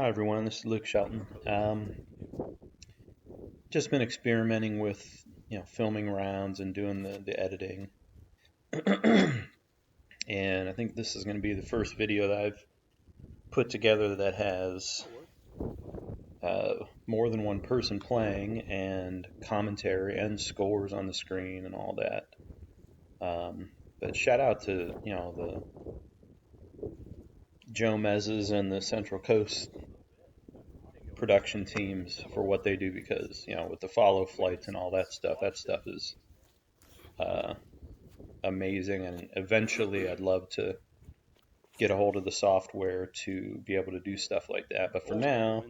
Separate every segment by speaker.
Speaker 1: Hi everyone, this is Luke Shelton. Just been experimenting with filming rounds and doing the editing, and I think this is going to be the first video that I've put together that has more than one person playing and commentary and scores on the screen and all that. But shout out to the Joe Mez's and the Central Coast production teams for what they do, because with the follow flights and all that stuff is uh, amazing, and eventually I'd love to get a hold of the software to be able to do stuff like that. But for now,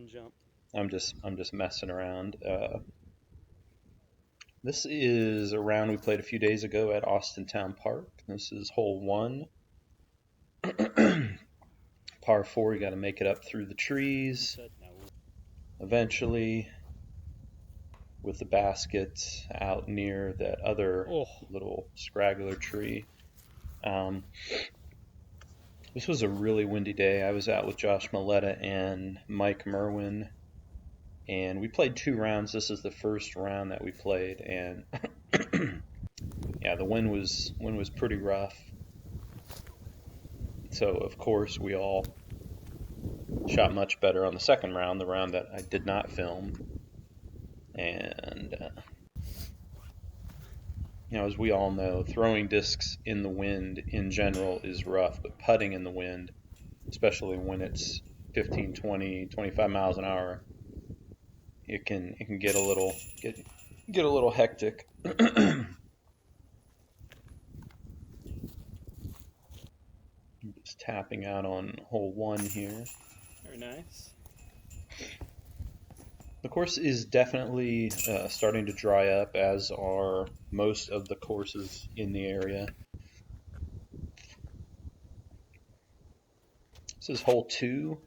Speaker 1: I'm just messing around. This is a round we played a few days ago at Austintown Park. This is hole 1. Par 4, you got to make it up through the trees eventually, with the basket out near that other little scraggler tree. This was a really windy day. I was out with Josh Maletta and Mike Merwin, and we played 2 rounds. This is the first round that we played, and yeah, the wind was pretty rough. So of course we all shot much better on the second round, the round that I did not film. And as we all know, throwing discs in the wind in general is rough, but putting in the wind, especially when it's 15, 20, 25 miles an hour, it can get a little hectic. Just tapping out on hole 1 here.
Speaker 2: Very nice.
Speaker 1: The course is definitely starting to dry up, as are most of the courses in the area. This is hole 2.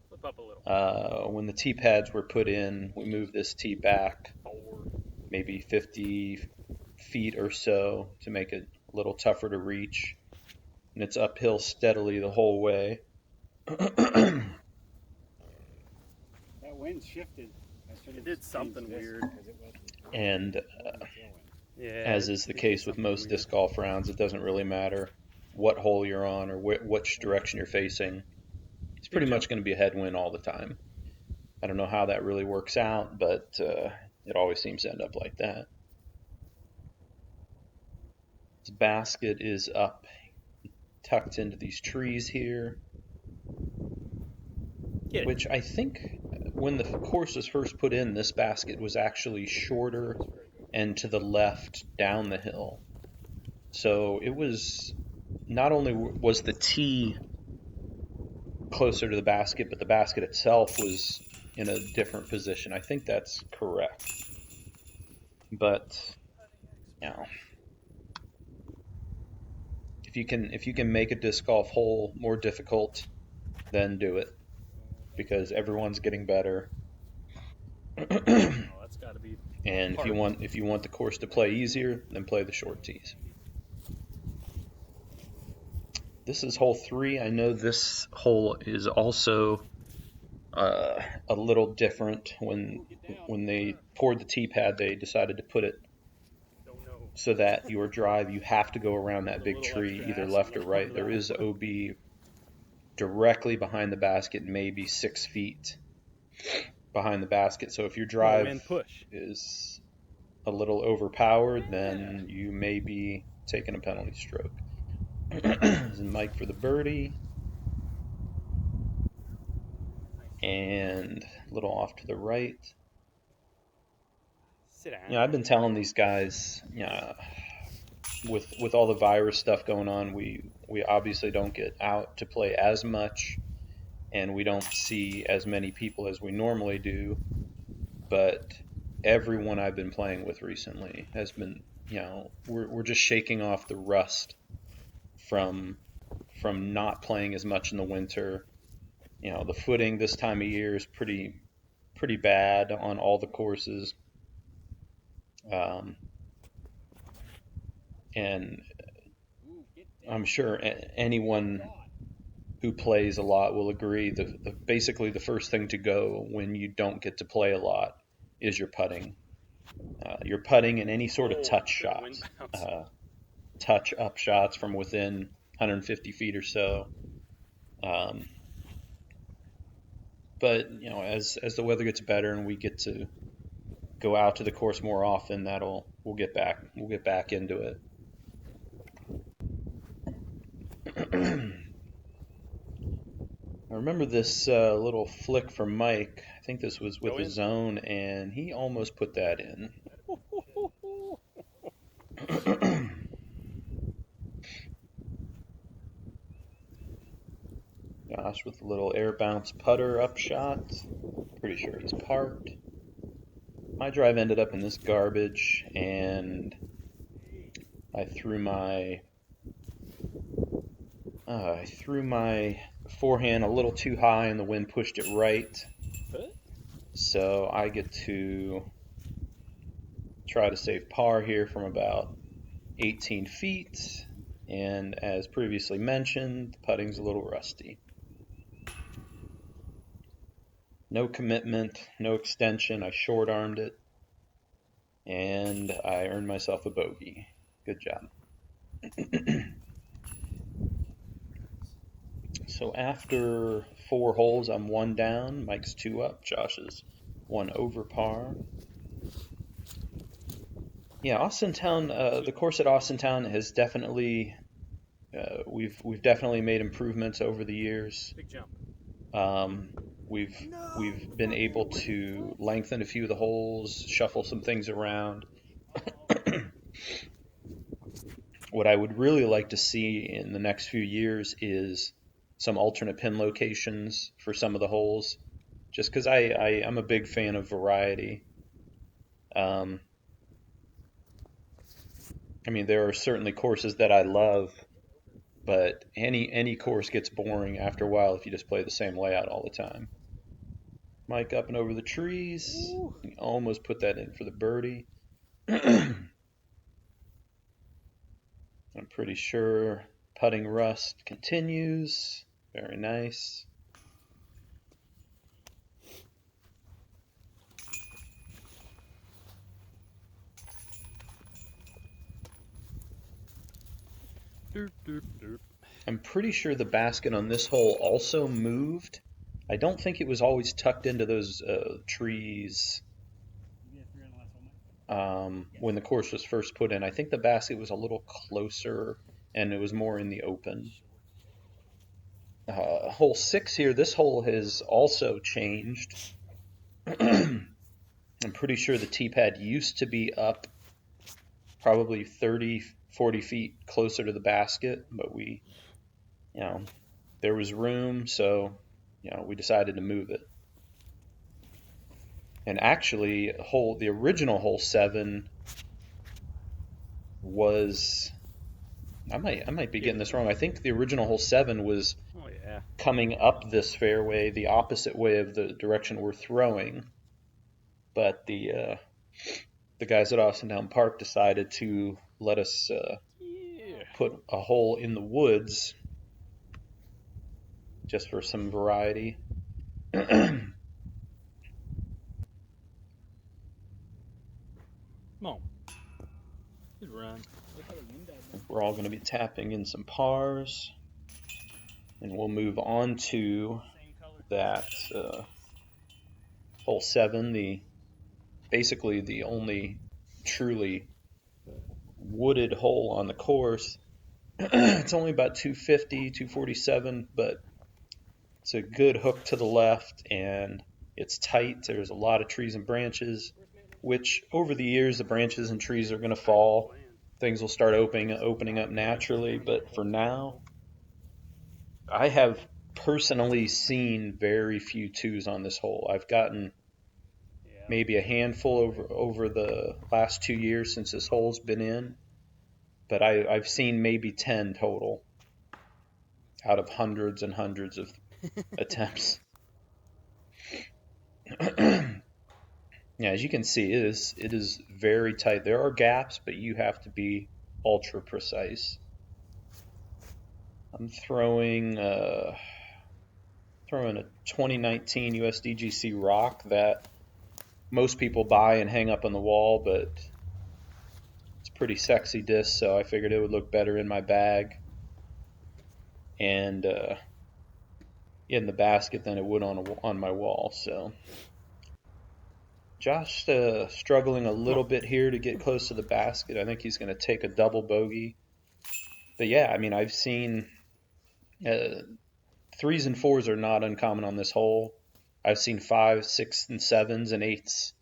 Speaker 2: Flip up a little.
Speaker 1: When the tee pads were put in, we moved this tee back maybe 50 feet or so to make it a little tougher to reach. And it's uphill steadily the whole way.
Speaker 3: That wind shifted.
Speaker 2: It did something weird.
Speaker 1: And as is the case with most disc golf rounds, it doesn't really matter what hole you're on or which direction you're facing. It's pretty much going to be a headwind all the time. I don't know how that really works out, but it always seems to end up like that. This basket is up, tucked into these trees here, which I think when the course was first put in, this basket was actually shorter and to the left down the hill. So it was, not only was the tee closer to the basket, but the basket itself was in a different position. I think that's correct. But if you can make a disc golf hole more difficult, then do it, because everyone's getting better.
Speaker 2: That's got to be.
Speaker 1: And if you want the course to play easier, then play the short tees. This is hole 3. I know this hole is also a little different. When they poured the tee pad, they decided to put it so that your drive, you have to go around that big tree, either left or right. There is OB directly behind the basket, maybe 6 feet behind the basket. So if your drive is a little overpowered, then you may be taking a penalty stroke. This is Mike for the birdie. And a little off to the right.
Speaker 2: Sit down.
Speaker 1: I've been telling these guys, with all the virus stuff going on, we obviously don't get out to play as much, and we don't see as many people as we normally do. But everyone I've been playing with recently has been, we're just shaking off the rust from not playing as much in the winter. The footing this time of year is pretty bad on all the courses. And I'm sure anyone who plays a lot will agree. Basically the first thing to go when you don't get to play a lot is your putting. Your putting and any sort of touch shots, touch up shots from within 150 feet or so. But as the weather gets better and we get to go out to the course more often, we'll get back into it. I remember this little flick from Mike. I think this was with the zone, and he almost put that in. Josh with a little air bounce putter up shot. Pretty sure he's parked. My drive ended up in this garbage, and I threw my forehand a little too high, and the wind pushed it right. So I get to try to save par here from about 18 feet. And as previously mentioned, the putting's a little rusty. No commitment, no extension. I short-armed it, and I earned myself a bogey. Good job. So after 4 holes, I'm 1 down. Mike's 2 up. Josh is 1 over par. Yeah, Austintown. The course at Austintown has definitely. We've definitely made improvements over the years.
Speaker 2: Big jump.
Speaker 1: We've been able to lengthen a few of the holes, shuffle some things around. What I would really like to see in the next few years is some alternate pin locations for some of the holes, just because I'm a big fan of variety. I mean, there are certainly courses that I love, but any course gets boring after a while if you just play the same layout all the time. Mike up and over the trees. He almost put that in for the birdie. I'm pretty sure putting rust continues. Very nice.
Speaker 2: Doop, doop, doop.
Speaker 1: I'm pretty sure the basket on this hole also moved. I don't think it was always tucked into those trees when the course was first put in. I think the basket was a little closer and it was more in the open. Hole 6 here, this hole has also changed. I'm pretty sure the tee pad used to be up probably 30, 40 feet closer to the basket, but there was room, so we decided to move it. And actually, the original hole 7 was, I might be getting this wrong. I think the original hole 7 was coming up this fairway the opposite way of the direction we're throwing, but the guys at Austintown Park decided to let us put a hole in the woods just for some variety.
Speaker 2: Come on. Good run.
Speaker 1: We're all going to be tapping in some pars, and we'll move on to that hole 7, basically the only truly wooded hole on the course. It's only about 250, 247, but it's a good hook to the left, and it's tight. There's a lot of trees and branches, which over the years the branches and trees are going to fall. Things will start opening up naturally, but for now, I have personally seen very few 2s on this hole. I've gotten maybe a handful over the last 2 years since this hole's been in, but I've seen maybe 10 total out of hundreds and hundreds of attempts. Yeah, as you can see, it is very tight. There are gaps, but you have to be ultra precise. I'm throwing throwing a 2019 USDGC rock that most people buy and hang up on the wall, but it's a pretty sexy disc, so I figured it would look better in my bag and in the basket than it would on my wall. So Josh struggling a little bit here to get close to the basket. I think he's going to take a double bogey. But yeah, I mean, I've seen threes and fours are not uncommon on this hole. I've seen 5s, 6s, and 7s and 8s.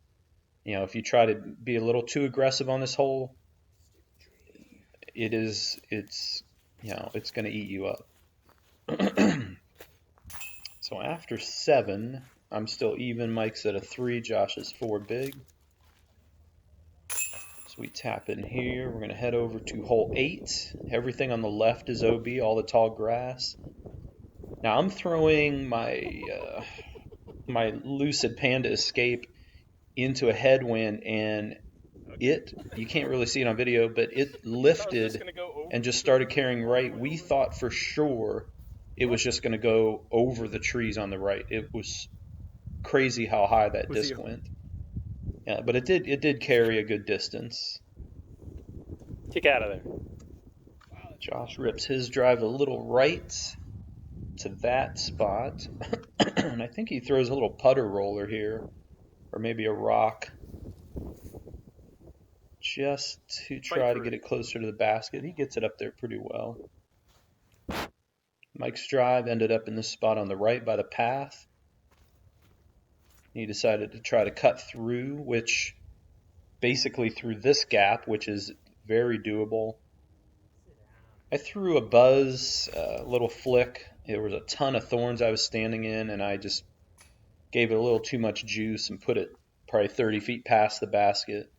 Speaker 1: You know, if you try to be a little too aggressive on this hole, it's going to eat you up. So after 7, I'm still even. Mike's at a 3, Josh is 4 big. So we tap in here. We're going to head over to hole 8. Everything on the left is OB, all the tall grass. Now I'm throwing my Lucid Panda Escape into a headwind, and you can't really see it on video, but it lifted and just started carrying right. We thought for sure it was just going to go over the trees on the right. It was crazy how high that disc went. Yeah, but it did carry a good distance.
Speaker 2: Kick out of there.
Speaker 1: Josh rips his drive a little right to that spot. And I think he throws a little putter roller here, or maybe a rock, just to try to get it closer to the basket. He gets it up there pretty well. Mike's drive ended up in this spot on the right by the path. He decided to try to cut through, which basically through this gap, which is very doable. I threw a buzz, a little flick. There was a ton of thorns I was standing in, and I just gave it a little too much juice and put it probably 30 feet past the basket.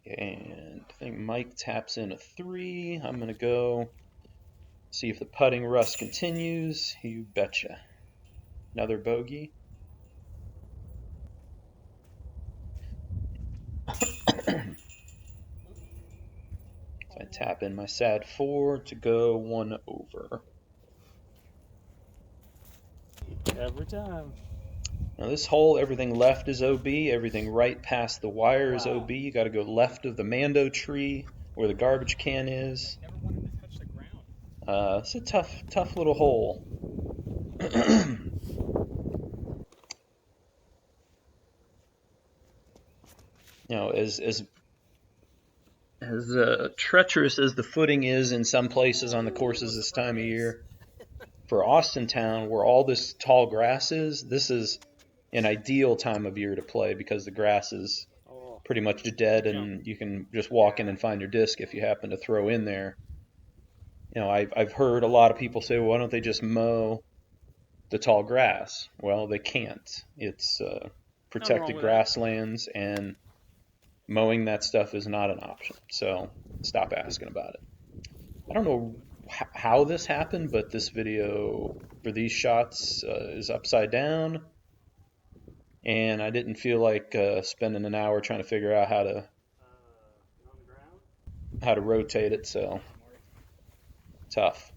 Speaker 1: And I think Mike taps in a 3. I'm going to go see if the putting rust continues. You betcha. Another bogey. So I tap in my sad 4 to go 1 over.
Speaker 2: Every time.
Speaker 1: Now this hole, everything left is OB, everything right past the wire is OB. You got to go left of the Mando tree where the garbage can is.
Speaker 2: Never wanted to touch the ground.
Speaker 1: It's a tough little hole. You know, as treacherous as the footing is in some places on the courses this time of year, for Austintown, where all this tall grass is, this is an ideal time of year to play because the grass is pretty much dead and you can just walk in and find your disc if you happen to throw in there. You know, I've heard a lot of people say, well, why don't they just mow the tall grass? Well, they can't. It's protected grasslands, and mowing that stuff is not an option. So stop asking about it. I don't know how this happened, but this video for these shots is upside down, and I didn't feel like spending an hour trying to figure out how to rotate it, so tough.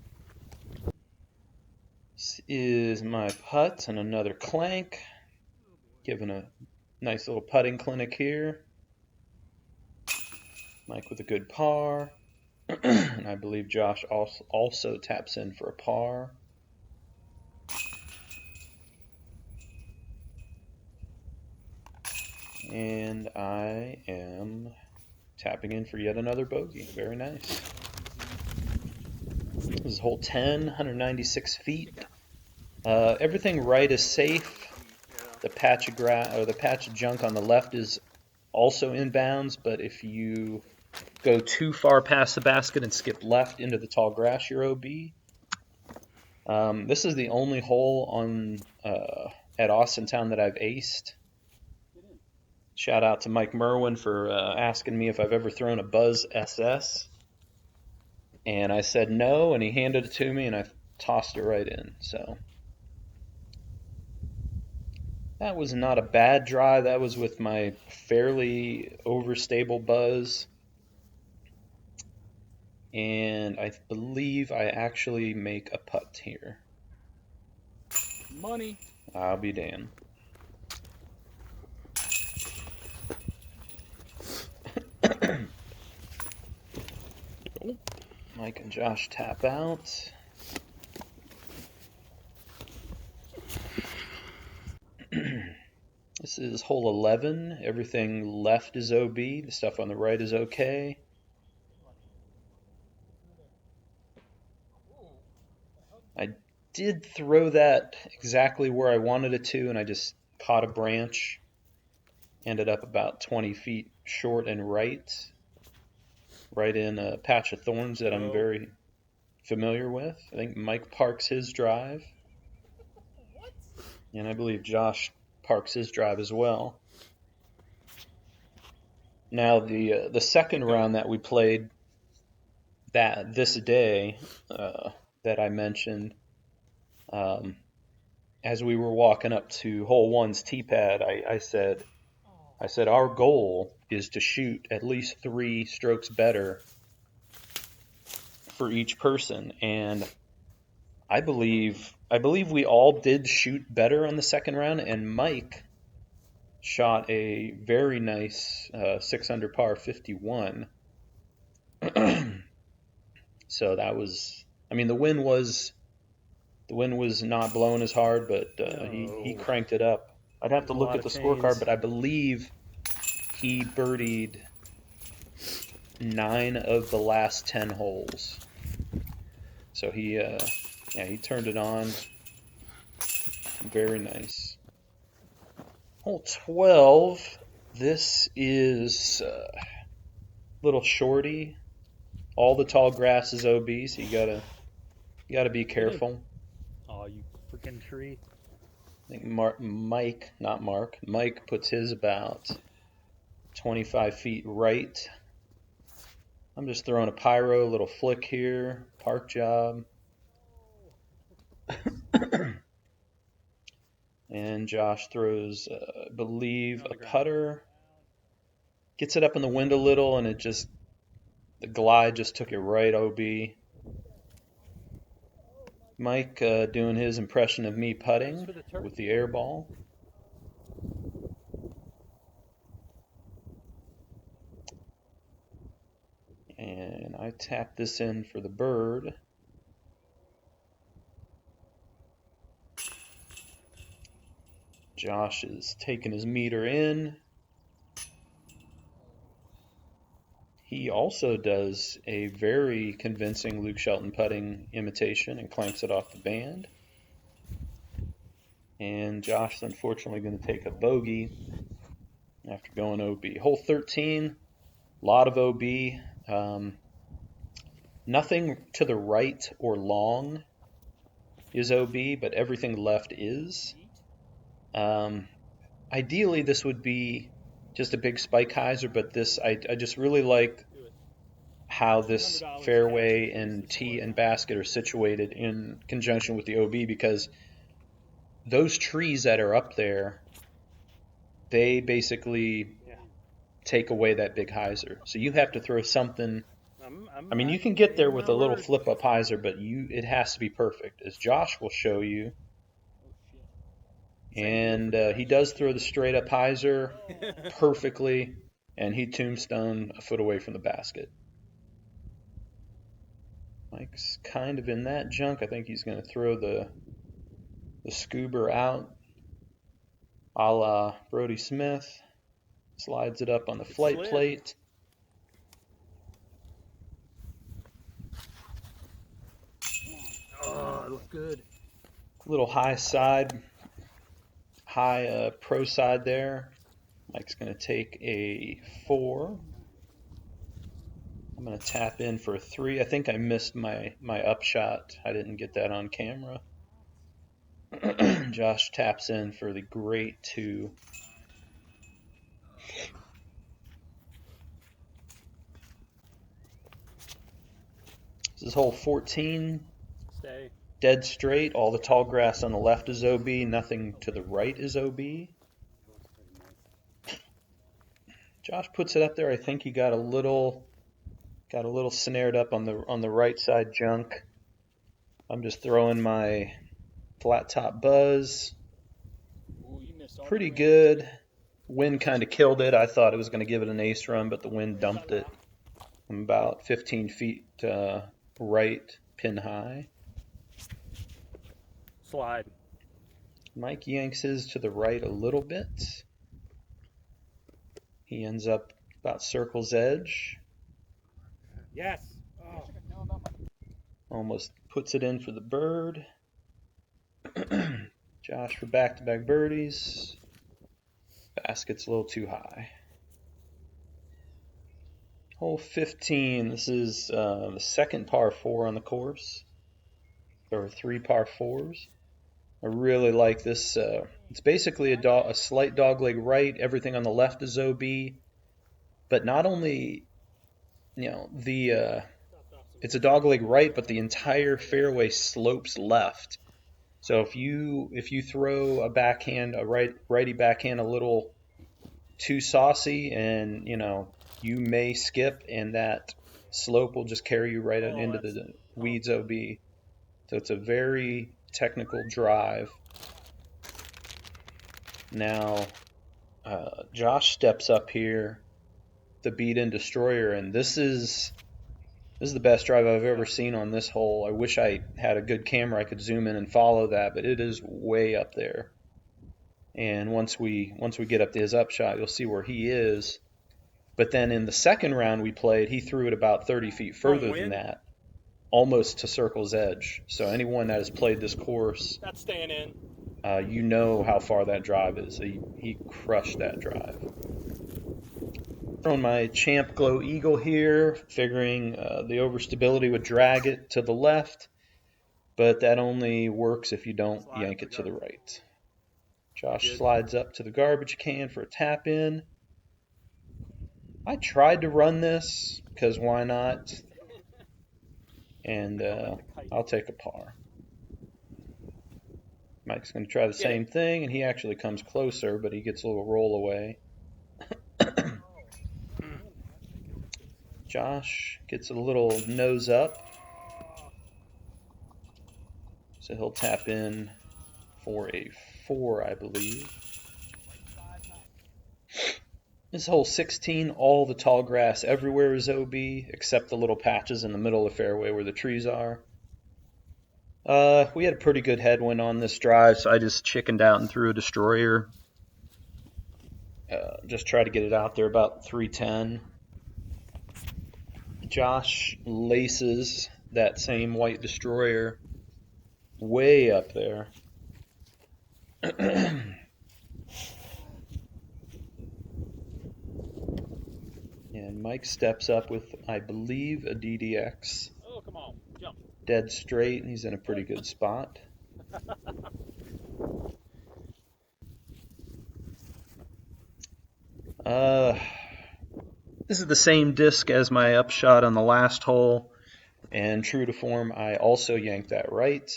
Speaker 1: This is my putt and another clank, giving a nice little putting clinic here. Mike with a good par. And I believe Josh also taps in for a par. And I am tapping in for yet another bogey. Very nice. This is hole 10, 196 feet. Everything right is safe. The patch of junk on the left is also in bounds, but if you go too far past the basket and skip left into the tall grass, you're OB. This is the only hole on at Austintown that I've aced. Shout out to Mike Merwin for asking me if I've ever thrown a Buzz SS. And I said no, and he handed it to me, and I tossed it right in. So That was not a bad drive. That was with my fairly overstable buzz. And I believe I actually make a putt here.
Speaker 2: Money.
Speaker 1: I'll be damned. Mike and Josh tap out. This is hole 11. Everything left is OB. The stuff on the right is okay. I did throw that exactly where I wanted it to, and I just caught a branch. Ended up about 20 feet short and right in a patch of thorns that I'm very familiar with. I think Mike parks his drive. And I believe Josh parks his drive as well. Now the second round that we played this day that I mentioned, as we were walking up to hole 1's tee pad, I said our goal is to shoot at least 3 strokes better for each person, and I believe we all did shoot better on the second round, and Mike shot a very nice 6 under par 51. So that was, I mean, the wind was not blowing as hard, but he cranked it up. I'd have to look at the scorecard, but I believe he birdied 9 of the last 10 holes. So he turned it on. Very nice. Hole 12. This is a little shorty. All the tall grass is OB, so you gotta be careful.
Speaker 2: Oh, you freaking tree!
Speaker 1: I think Mike puts his about 25 feet right. I'm just throwing a pyro, little flick here, park job. And Josh throws, I believe, a putter. Gets it up in the wind a little, and the glide just took it right OB. Mike doing his impression of me putting with the air ball. And I tap this in for the bird. Josh is taking his meter in. He also does a very convincing Luke Shelton putting imitation and clanks it off the band. And Josh is unfortunately going to take a bogey after going OB. Hole 13, a lot of OB. Nothing to the right or long is OB, but everything left is. Ideally, this would be just a big spike hyzer, but this I just really like how this fairway and tee and basket are situated in conjunction with the OB, because those trees that are up there, they basically take away that big hyzer. So you have to throw something. I mean, you can get there with a little flip up hyzer, but it has to be perfect, as Josh will show you. And he does throw the straight up hyzer perfectly, and he tombstone a foot away from the basket. Mike's kind of in that junk. I think he's going to throw the scuba out, a la Brody Smith. Slides it up on the flight plate.
Speaker 2: Oh, it looked good.
Speaker 1: Little high pro side there. Mike's going to take a 4. I'm going to tap in for a 3. I think I missed my upshot. I didn't get that on camera. Josh taps in for the great 2. This is hole 14.
Speaker 2: Stay.
Speaker 1: dead straight. All the tall grass on the left is OB. Nothing to the right is OB.
Speaker 3: Looks pretty nice.
Speaker 1: Josh puts it up there. I think he got a little snared up on the right side junk. I'm just throwing my flat top buzz.
Speaker 4: Ooh, you missed all
Speaker 1: Pretty
Speaker 4: the
Speaker 1: good. Wind kind of killed it. I thought it was going to give it an ace run, but the wind dumped it. I'm about 15 feet right, pin high.
Speaker 2: Slide.
Speaker 1: Mike yanks his to the right a little bit. He ends up about circle's edge.
Speaker 3: Yes. Oh.
Speaker 1: Almost puts it in for the bird. Josh for back-to-back birdies. Basket's a little too high. Hole 15. This is the second par 4 on the course. There were 3 par 4s. I really like this. It's basically a slight dogleg right. Everything on the left is OB. But not only, it's a dogleg right, but the entire fairway slopes left. So if you throw a backhand, righty backhand a little too saucy, and you may skip, and that slope will just carry you right into the weeds OB. So it's a very technical drive. Now, Josh steps up here, the beat-in destroyer, and this is the best drive I've ever seen on this hole. I wish I had a good camera I could zoom in and follow that, but it is way up there. And once we get up to his upshot, you'll see where he is. But then in the second round we played, he threw it about 30 feet further than that, almost to circle's edge. So anyone that has played this course,
Speaker 4: That's staying in.
Speaker 1: you know how far that drive is. He crushed that drive. Throwing my Champ Glow Eagle here, figuring the overstability would drag it to the left, but that only works if you don't yank it to the right. Josh slides up to the garbage can for a tap in. I tried to run this, because why not? And I'll take a par. Mike's going to try the same thing, and he actually comes closer, but he gets a little roll away. Josh gets a little nose up, so he'll tap in for a 4, I believe. This hole 16, all the tall grass everywhere is OB, except the little patches in the middle of the fairway where the trees are. We had a pretty good headwind on this drive, so I just chickened out and threw a destroyer. Just try to get it out there about 310. Josh laces that same white destroyer way up there. And Mike steps up with, I believe, a DDX.
Speaker 4: Oh, come on. Jump.
Speaker 1: Dead straight, and he's in a pretty good spot. This is the same disc as my upshot on the last hole, and true to form, I also yanked that right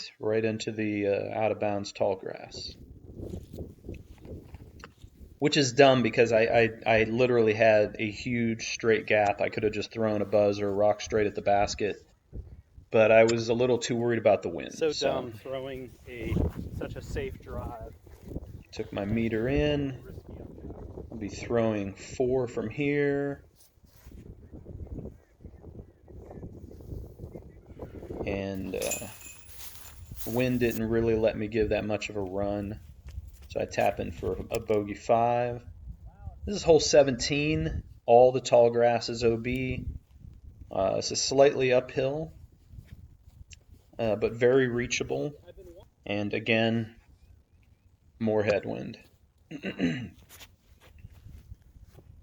Speaker 1: into the out-of-bounds tall grass. Which is dumb, because I literally had a huge straight gap. I could have just thrown a buzz or a rock straight at the basket, but I was a little too worried about the wind.
Speaker 2: So dumb throwing such a safe drive.
Speaker 1: Took my meter in. I'll be throwing 4 from here. And wind didn't really let me give that much of a run. So I tap in for a bogey 5. This is hole 17. All the tall grass is OB. This is slightly uphill, but very reachable. And again, more headwind.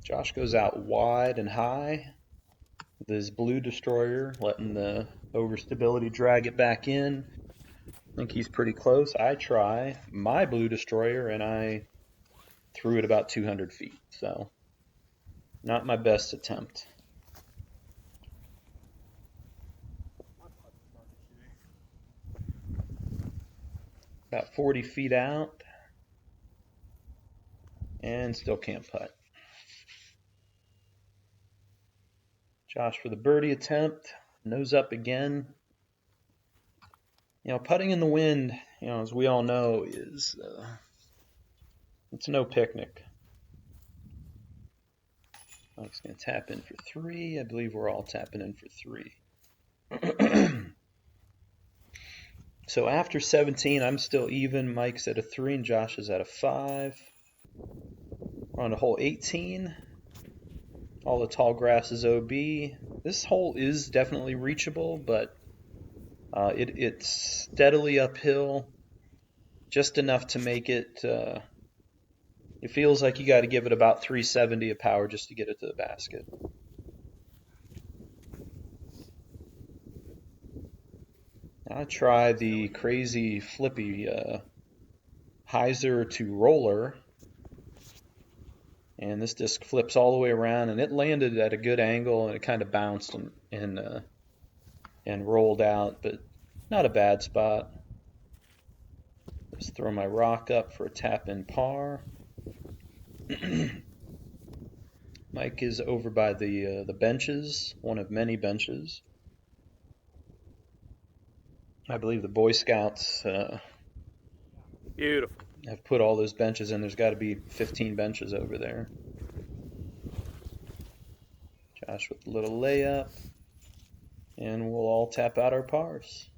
Speaker 1: Josh goes out wide and high with his blue destroyer, letting the overstability drag it back in. I think he's pretty close. I try my blue destroyer, and I threw it about 200 feet. So not my best attempt. about 40 feet out, and still can't putt. Josh for the birdie attempt, nose up again. Putting in the wind, as we all know, is it's no picnic. Mike's going to tap in for 3. I believe we're all tapping in for 3. So after 17, I'm still even. Mike's at a 3 and Josh is at a 5. We're on to hole 18. All the tall grass is OB. This hole is definitely reachable, but it's steadily uphill, just enough to make it. It feels like you got to give it about 370 of power just to get it to the basket. Now I try the crazy flippy hyzer to roller, and this disc flips all the way around, and it landed at a good angle, and it kind of bounced and rolled out, but not a bad spot. Just throw my rock up for a tap in par. Mike is over by the benches, one of many benches. I believe the Boy Scouts
Speaker 2: Beautiful.
Speaker 1: have put all those benches in. There's got to be 15 benches over there. Josh with a little layup, and we'll all tap out our pars.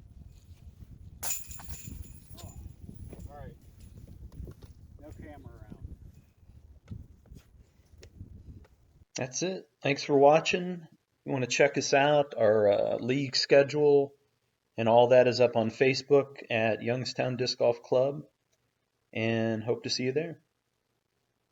Speaker 3: All right. No camera around.
Speaker 1: That's it. Thanks for watching. You want to check us out, our league schedule, and all that is up on Facebook at Youngstown Disc Golf Club, and hope to see you there.